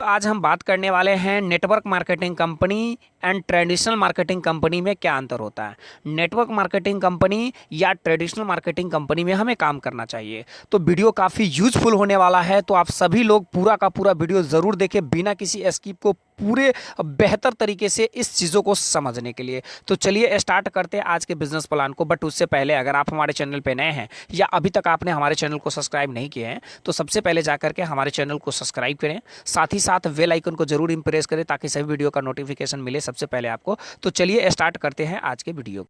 तो आज हम बात करने वाले हैं network marketing company and traditional marketing company में क्या अंतर होता है। नेटवर्क मार्केटिंग कंपनी या ट्रेडिशनल मार्केटिंग कंपनी में हमें काम करना चाहिए। तो वीडियो काफ़ी यूजफुल होने वाला है, तो आप सभी लोग पूरा का पूरा वीडियो ज़रूर देखें बिना किसी स्किप को, पूरे बेहतर तरीके से इस चीज़ों को समझने के लिए। तो चलिए स्टार्ट करते हैं आज के बिजनेस प्लान को। बट उससे पहले अगर आप हमारे चैनल पे नए हैं या अभी तक आपने हमारे चैनल को सब्सक्राइब नहीं किए हैं तो सबसे पहले जाकर के हमारे चैनल को सब्सक्राइब करें, साथ ही साथ बेल आइकन को जरूर प्रेस करें ताकि सभी वीडियो का नोटिफिकेशन मिले सबसे पहले आपको। तो चलिए स्टार्ट करते हैं आज के वीडियो।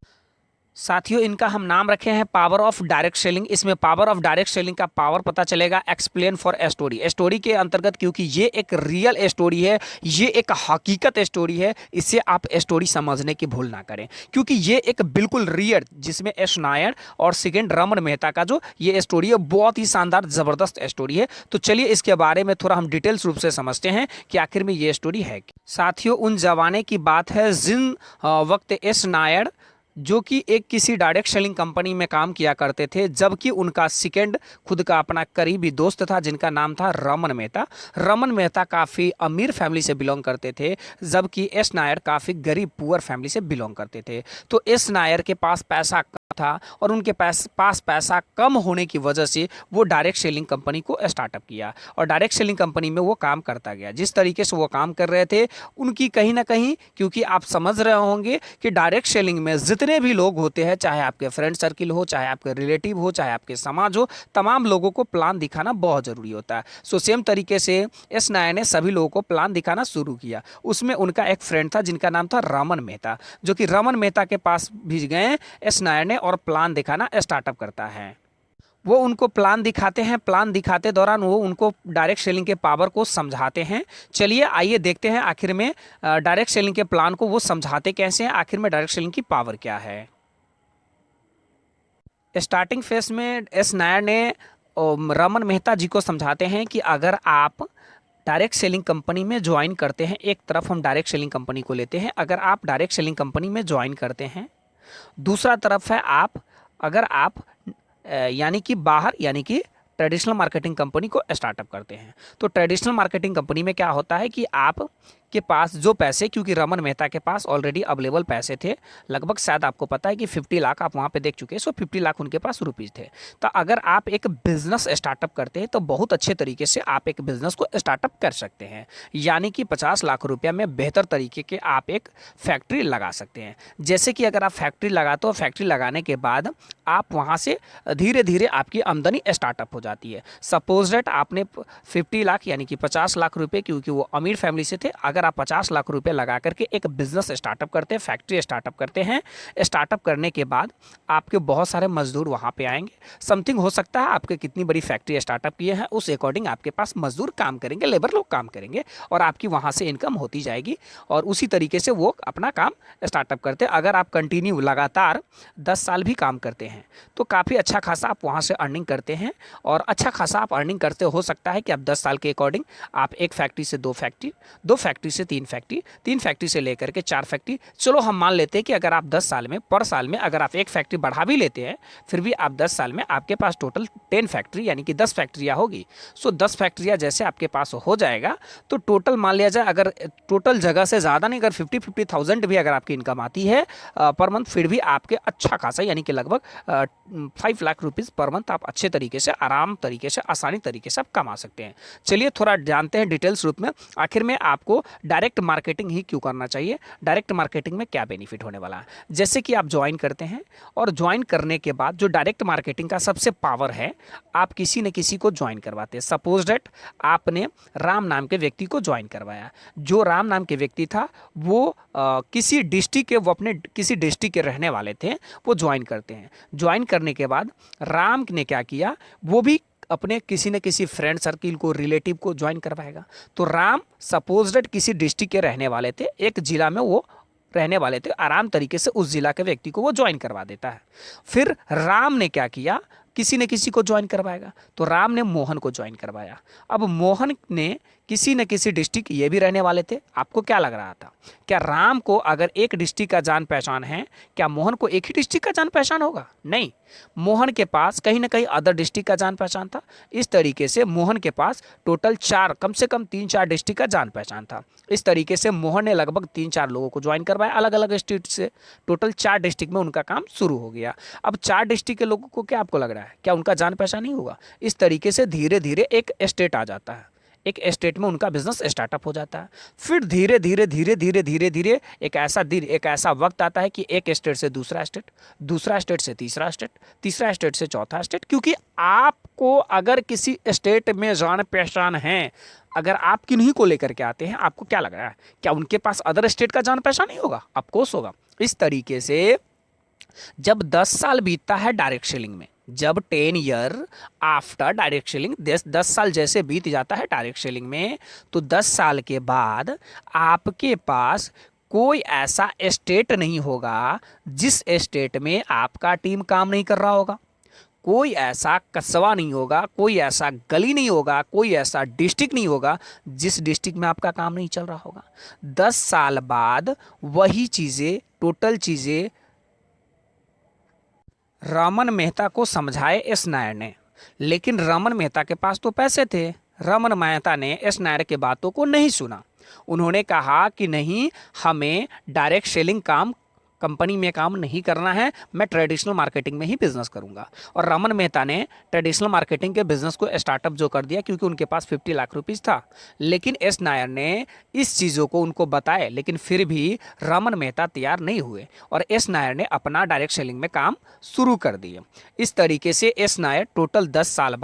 साथियों, इनका हम नाम रखे हैं पावर ऑफ डायरेक्ट सेलिंग। इसमें पावर ऑफ डायरेक्ट सेलिंग का पावर पता चलेगा explain for a story. Story के अंतर्गत, क्योंकि ये एक रियल स्टोरी है, ये एक हकीकत स्टोरी है, इससे आप स्टोरी समझने की भूल ना करें, क्योंकि ये एक बिल्कुल रियल, जिसमें एस नायर और सेकेंड रमन मेहता का जो ये स्टोरी है बहुत ही शानदार जबरदस्त स्टोरी है। तो चलिए इसके बारे में थोड़ा हम डिटेल्स रूप से समझते हैं कि आखिर में ये स्टोरी है। साथियों, उन जमाने की बात है जिन वक्त एस नायर जो कि एक किसी डायरेक्ट सेलिंग कंपनी में काम किया करते थे, जबकि उनका सेकेंड खुद का अपना करीबी दोस्त था जिनका नाम था रमन मेहता। रमन मेहता काफ़ी अमीर फैमिली से बिलोंग करते थे, जबकि एस नायर काफ़ी गरीब पुअर फैमिली से बिलोंग करते थे। तो एस नायर के पास पैसा था और उनके पास पैसा कम होने की वजह से वो डायरेक्ट सेलिंग कंपनी को स्टार्टअप किया और डायरेक्ट सेलिंग कंपनी में वो काम करता गया। जिस तरीके से वो काम कर रहे थे, उनकी कहीं ना कहीं, क्योंकि आप समझ रहे होंगे कि डायरेक्ट सेलिंग में जितने भी लोग होते हैं, चाहे आपके फ्रेंड सर्किल हो, चाहे आपके रिलेटिव हो, चाहे आपके समाज हो, तमाम लोगों को प्लान दिखाना बहुत ज़रूरी होता है। सो सेम तरीके से एस नायर ने सभी लोगों को प्लान दिखाना शुरू किया। उसमें उनका एक फ्रेंड था जिनका नाम था रमन मेहता, जो कि रमन मेहता के पास भी गए एस नायर ने और प्लान दिखाना स्टार्टअप करता है। वो उनको प्लान दिखाते हैं, प्लान दिखाते दौरान वो उनको डायरेक्ट सेलिंग के पावर को समझाते हैं। चलिए आइए देखते हैं आखिर में डायरेक्ट सेलिंग के प्लान को वो समझाते कैसे हैं, आखिर में डायरेक्ट सेलिंग की पावर क्या है। स्टार्टिंग फेज में एस नायर ने रमन मेहता जी को समझाते हैं कि अगर आप डायरेक्ट सेलिंग कंपनी में ज्वाइन करते हैं, एक तरफ हम डायरेक्ट सेलिंग कंपनी को लेते हैं, अगर आप डायरेक्ट सेलिंग कंपनी में ज्वाइन करते हैं, दूसरा तरफ है अगर आप यानी कि बाहर, यानी कि ट्रेडिशनल मार्केटिंग कंपनी को स्टार्टअप करते हैं। तो ट्रेडिशनल मार्केटिंग कंपनी में क्या होता है कि आप के पास जो पैसे, क्योंकि रमन मेहता के पास ऑलरेडी अवेलेबल पैसे थे, लगभग शायद आपको पता है कि 50 लाख आप वहाँ पे देख चुके हैं। सो 50 लाख उनके पास रुपीज़ थे। तो अगर आप एक बिजनेस स्टार्टअप करते हैं तो बहुत अच्छे तरीके से आप एक बिजनेस को स्टार्टअप कर सकते हैं, यानी कि 50 लाख रुपया में बेहतर तरीके के आप एक फैक्ट्री लगा सकते हैं। जैसे कि अगर आप फैक्ट्री लगाते हो, फैक्ट्री लगाने के बाद आप वहाँ से धीरे धीरे आपकी आमदनी स्टार्टअप हो जाती है। सपोज डेट आपने 50 लाख यानी कि 50 लाख रुपए, क्योंकि वो अमीर फैमिली से थे, अगर आप 50 लाख रुपए लगा करके एक बिजनेस स्टार्टअप करते हैं, फैक्ट्री स्टार्टअप करते हैं, स्टार्टअप करने के बाद आपके बहुत सारे मजदूर वहाँ पे आएंगे। समथिंग हो सकता है आपके कितनी बड़ी फैक्ट्री स्टार्टअप किए हैं उस अकॉर्डिंग आपके पास मजदूर काम करेंगे, लेबर लोग काम करेंगे और आपकी वहाँ से इनकम होती जाएगी और उसी तरीके से वो अपना काम स्टार्टअप करते हैं। अगर आप कंटिन्यू लगातार 10 साल भी काम करते हैं तो काफ़ी अच्छा खासा आप वहाँ से अर्निंग करते हैं और अच्छा खासा आप अर्निंग करते हो सकता है कि आप 10 साल के अकॉर्डिंग आप एक फैक्ट्री से 2 फैक्ट्री, 2 फैक्ट्री से 3 फैक्ट्री, 3 फैक्ट्री से लेकर के 4 फैक्ट्री, चलो हम मान लेते हैं कि अगर आप 10 साल में, पर साल में अगर आप एक फैक्ट्री बढ़ा भी लेते हैं, फिर भी आप 10 साल में आपके पास टोटल 10 फैक्ट्री यानी कि 10 फैक्ट्रियाँ होगी। सो 10 फैक्ट्रियाँ जैसे आपके पास हो जाएगा तो टोटल मान लिया जाए, अगर टोटल जगह से ज़्यादा नहीं, अगर 50,000 भी अगर आपकी इनकम आती है पर मंथ, फिर भी आपके अच्छा खासा यानी कि लगभग 5 लाख रुपीज़ पर मंथ आप अच्छे तरीके से, आराम तरीके से, आसानी तरीके से आप कमा सकते हैं। चलिए थोड़ा जानते हैं डिटेल्स रूप में आखिर में आपको डायरेक्ट मार्केटिंग ही क्यों करना चाहिए, डायरेक्ट मार्केटिंग में क्या बेनिफिट होने वाला है। जैसे कि आप ज्वाइन करते हैं और ज्वाइन करने के बाद जो डायरेक्ट मार्केटिंग का सबसे पावर है, आप किसी न किसी को ज्वाइन करवाते हैं। सपोज डेट आपने राम नाम के व्यक्ति को ज्वाइन करवाया। जो राम नाम के व्यक्ति था वो किसी डिस्ट्रिक्ट के, वो अपने किसी डिस्ट्रिक्ट के रहने वाले थे, वो ज्वाइन करते हैं। ज्वाइन करने के बाद राम ने क्या किया, वो भी अपने किसी न किसी फ्रेंड सर्किल को, रिलेटिव को ज्वाइन करवाएगा। तो राम सपोज डेट किसी डिस्ट्रिक्ट के रहने वाले थे, एक जिला में वो रहने वाले थे, आराम तरीके से उस जिला के व्यक्ति को वो ज्वाइन करवा देता है। फिर राम ने क्या किया, किसी न किसी को ज्वाइन करवाएगा। तो राम ने मोहन को ज्वाइन करवाया। अब मोहन ने किसी न किसी डिस्ट्रिक्ट ये भी रहने वाले थे। आपको क्या लग रहा था, क्या राम को अगर एक डिस्ट्रिक्ट का जान पहचान है, क्या मोहन को एक ही डिस्ट्रिक्ट का जान पहचान होगा? नहीं, मोहन के पास कहीं ना कहीं अदर डिस्ट्रिक्ट का जान पहचान था। इस तरीके से मोहन के पास टोटल चार, कम से कम 3-4 डिस्ट्रिक्ट का जान पहचान था। इस तरीके से मोहन ने लगभग 3-4 लोगों को ज्वाइन करवाया अलग अलग स्टेट से। टोटल 4 डिस्ट्रिक्ट में उनका काम शुरू हो गया। अब 4 डिस्ट्रिक्ट के लोगों को क्या आपको लग रहा है, क्या उनका जान पहचान नहीं होगा? इस तरीके से धीरे धीरे एक स्टेट आ जाता है, एक स्टेट में उनका बिजनेस स्टार्टअप हो जाता है। फिर धीरे धीरे धीरे धीरे धीरे धीरे एक ऐसा वक्त आता है कि एक स्टेट से दूसरा स्टेट, दूसरा स्टेट से तीसरा स्टेट, तीसरा स्टेट से चौथा स्टेट। क्योंकि आपको अगर किसी स्टेट में जान पहचान है, अगर आप किन्हीं को लेकर के आते हैं, आपको क्या लग रहा है, क्या उनके पास अदर स्टेट का जान पहचान नहीं होगा? ऑफकोर्स होगा। इस तरीके से जब 10 साल बीतता है डायरेक्ट सेलिंग में, जब 10 ईयर आफ्टर डायरेक्ट सेलिंग, 10 साल जैसे बीत जाता है डायरेक्ट सेलिंग में, तो 10 साल के बाद आपके पास कोई ऐसा स्टेट नहीं होगा जिस स्टेट में आपका टीम काम नहीं कर रहा होगा। कोई ऐसा कस्बा नहीं होगा, कोई ऐसा गली नहीं होगा, कोई ऐसा डिस्ट्रिक्ट नहीं होगा जिस डिस्ट्रिक्ट में आपका काम नहीं चल रहा होगा। 10 साल बाद वही चीज़ें, टोटल चीज़ें रमन मेहता को समझाए एस नायर ने। लेकिन रमन मेहता के पास तो पैसे थे। रमन मेहता ने एस नायर के बातों को नहीं सुना। उन्होंने कहा कि नहीं, हमें डायरेक्ट सेलिंग कंपनी में काम नहीं करना है, मैं ट्रेडिशनल मार्केटिंग में ही बिजनेस करूंगा। और रमन मेहता ने ट्रेडिशनल मार्केटिंग के बिजनेस को स्टार्टअप जो कर दिया, क्योंकि उनके पास 50 लाख रुपीस था। लेकिन एस नायर ने इस चीज़ों को उनको बताए, लेकिन फिर भी रमन मेहता तैयार नहीं हुए और एस नायर ने अपना डायरेक्ट सेलिंग में काम शुरू कर दिए। इस तरीके से एस नायर टोटल 10 साल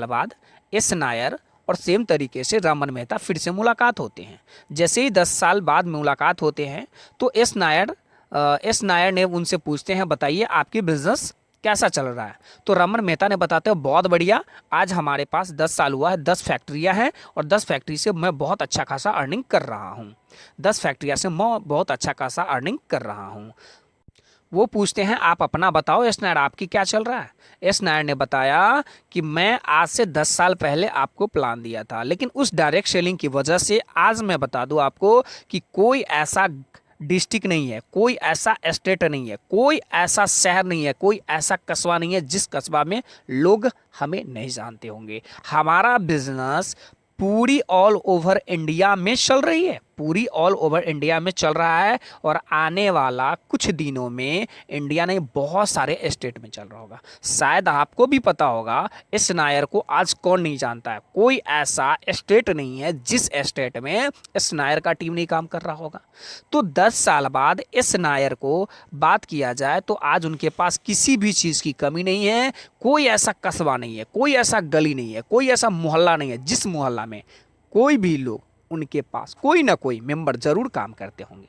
बाद एस नायर और सेम तरीके से रमन मेहता फिर से मुलाकात होते हैं। जैसे ही 10 साल बाद मुलाकात होते हैं तो एस नायर ने उनसे पूछते हैं, बताइए आपकी बिजनेस कैसा चल रहा है? तो रमन मेहता ने बताते हैं, बहुत बढ़िया, आज हमारे पास 10 साल हुआ है, 10 फैक्ट्रियां हैं और 10 फैक्ट्री से मैं बहुत अच्छा खासा अर्निंग कर रहा हूँ। 10 फैक्ट्रियां से मैं बहुत अच्छा खासा अर्निंग कर रहा हूँ। वो पूछते हैं, आप अपना बताओ एस नायर, आपकी क्या चल रहा है? एस नायर ने बताया कि मैं आज से 10 साल पहले आपको प्लान दिया था, लेकिन उस डायरेक्ट सेलिंग की वजह से आज मैं बता दूं आपको कि कोई ऐसा डिस्ट्रिक्ट नहीं है, कोई ऐसा स्टेट नहीं है, कोई ऐसा शहर नहीं है, कोई ऐसा कस्बा नहीं है जिस कस्बा में लोग हमें नहीं जानते होंगे। हमारा बिजनेस पूरी ऑल ओवर इंडिया में चल रही है, पूरी ऑल ओवर इंडिया में चल रहा है और आने वाला कुछ दिनों में इंडिया नहीं बहुत सारे स्टेट में चल रहा होगा। शायद आपको भी पता होगा इस नायर को आज कौन नहीं जानता है। कोई ऐसा स्टेट नहीं है जिस स्टेट में इस नायर का टीम नहीं काम कर रहा होगा। तो 10 साल बाद इस नायर को बात किया जाए तो आज उनके पास किसी भी चीज़ की कमी नहीं है। कोई ऐसा कस्बा नहीं है, कोई ऐसा गली नहीं है, कोई ऐसा मोहल्ला नहीं है जिस मोहल्ला में कोई भी लोग उनके पास कोई ना कोई मेंबर जरूर काम करते होंगे।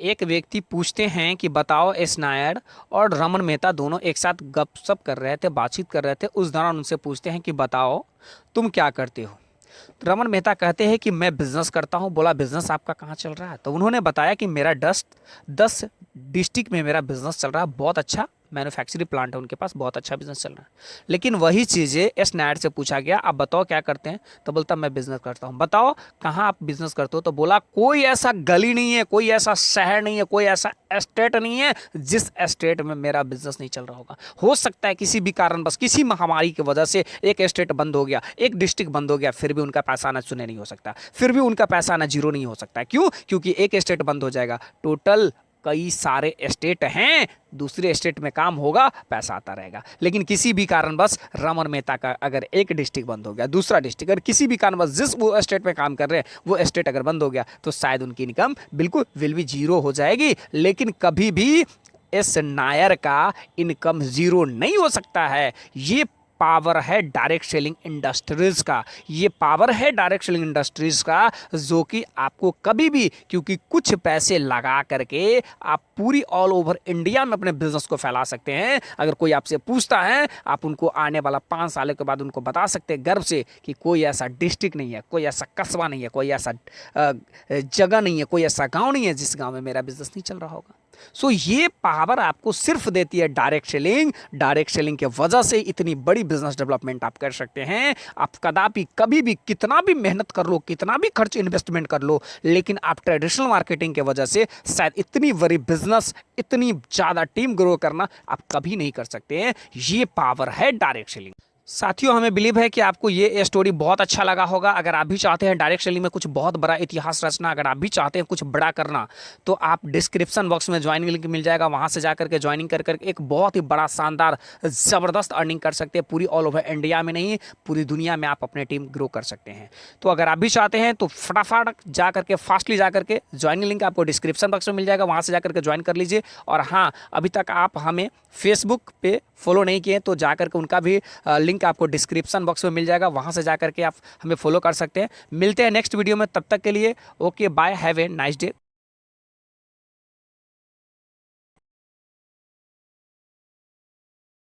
एक व्यक्ति पूछते हैं कि बताओ एस नायर और रमन मेहता दोनों एक साथ गपशप कर रहे थे, बातचीत कर रहे थे। उस दौरान उनसे पूछते हैं कि बताओ तुम क्या करते हो? तो रमन मेहता कहते हैं कि मैं बिजनेस करता हूं। बोला, बिजनेस आपका कहाँ चल रहा है? तो उन्होंने बताया कि मेरा 10 डिस्ट्रिक्ट में मेरा बिजनेस चल रहा है, बहुत अच्छा मैन्युफैक्चरिंग प्लांट है उनके पास, बहुत अच्छा बिजनेस चल रहा है। लेकिन वही चीज़ें एस नायर से पूछा गया, आप बताओ क्या करते हैं? तो बोलता मैं बिजनेस करता हूँ। बताओ कहाँ आप बिजनेस करते हो? तो बोला, कोई ऐसा गली नहीं है, कोई ऐसा शहर नहीं है, कोई ऐसा स्टेट नहीं है जिस स्टेट में मेरा बिजनेस नहीं चल रहा होगा। हो सकता है किसी भी कारण बस किसी महामारी की वजह से एक स्टेट बंद हो गया, एक डिस्ट्रिक्ट बंद हो गया, फिर भी उनका पैसा आना शून्य नहीं हो सकता, फिर भी उनका पैसा आना जीरो नहीं हो सकता। क्यों? क्योंकि एक स्टेट बंद हो जाएगा, टोटल कई सारे स्टेट हैं, दूसरे स्टेट में काम होगा, पैसा आता रहेगा। लेकिन किसी भी कारण बस रमन मेहता का अगर एक डिस्ट्रिक्ट बंद हो गया, दूसरा डिस्ट्रिक्ट, अगर किसी भी कारण बस जिस वो स्टेट में काम कर रहे हैं वो स्टेट अगर बंद हो गया तो शायद उनकी इनकम बिल्कुल विल भी जीरो हो जाएगी। लेकिन कभी भी एस नायर का इनकम जीरो नहीं हो सकता है। ये पावर है डायरेक्ट सेलिंग इंडस्ट्रीज का, ये पावर है डायरेक्ट सेलिंग इंडस्ट्रीज का, जो कि आपको कभी भी, क्योंकि कुछ पैसे लगा करके आप पूरी ऑल ओवर इंडिया में अपने बिजनेस को फैला सकते हैं। अगर कोई आपसे पूछता है, आप उनको आने वाला 5 साल के बाद उनको बता सकते हैं गर्व से कि कोई ऐसा डिस्ट्रिक्ट नहीं है, कोई ऐसा कस्बा नहीं है, कोई ऐसा जगह नहीं है, कोई ऐसा गाँव नहीं है जिस गाँव में मेरा बिजनेस नहीं चल रहा होगा। सो ये पावर आपको सिर्फ देती है डायरेक्ट सेलिंग। डायरेक्ट सेलिंग के वजह से इतनी बड़ी बिजनेस डेवलपमेंट आप कर सकते हैं। आप कदापि कभी भी कितना भी मेहनत कर लो, कितना भी खर्च इन्वेस्टमेंट कर लो, लेकिन आप ट्रेडिशनल मार्केटिंग के वजह से शायद इतनी बड़ी बिजनेस, इतनी ज़्यादा टीम ग्रो करना आप कभी नहीं कर सकते हैं। ये पावर है डायरेक्ट सेलिंग। साथियों, हमें बिलीव है कि आपको ये स्टोरी बहुत अच्छा लगा होगा। अगर आप भी चाहते हैं डायरेक्ट सेलिंग में कुछ बहुत बड़ा इतिहास रचना, अगर आप भी चाहते हैं कुछ बड़ा करना, तो आप डिस्क्रिप्शन बॉक्स में ज्वाइनिंग लिंक मिल जाएगा, वहां से जाकर के ज्वाइनिंग कर करके एक बहुत ही बड़ा शानदार ज़बरदस्त अर्निंग कर सकते हैं। पूरी ऑल ओवर इंडिया में नहीं, पूरी दुनिया में आप अपने टीम ग्रो कर सकते हैं। तो अगर आप भी चाहते हैं तो फटाफट जा करके, फास्टली जा करके ज्वाइनिंग लिंक आपको डिस्क्रिप्शन बॉक्स में मिल जाएगा, वहां से जाकर के ज्वाइन कर लीजिए। और हाँ, अभी तक आप हमें फेसबुक पे फॉलो नहीं किए तो जाकर के उनका भी लिंक आपको डिस्क्रिप्शन बॉक्स में मिल जाएगा, वहां से जाकर के आप हमें फॉलो कर सकते हैं। मिलते हैं नेक्स्ट वीडियो में, तब तक के लिए okay bye, have a nice day.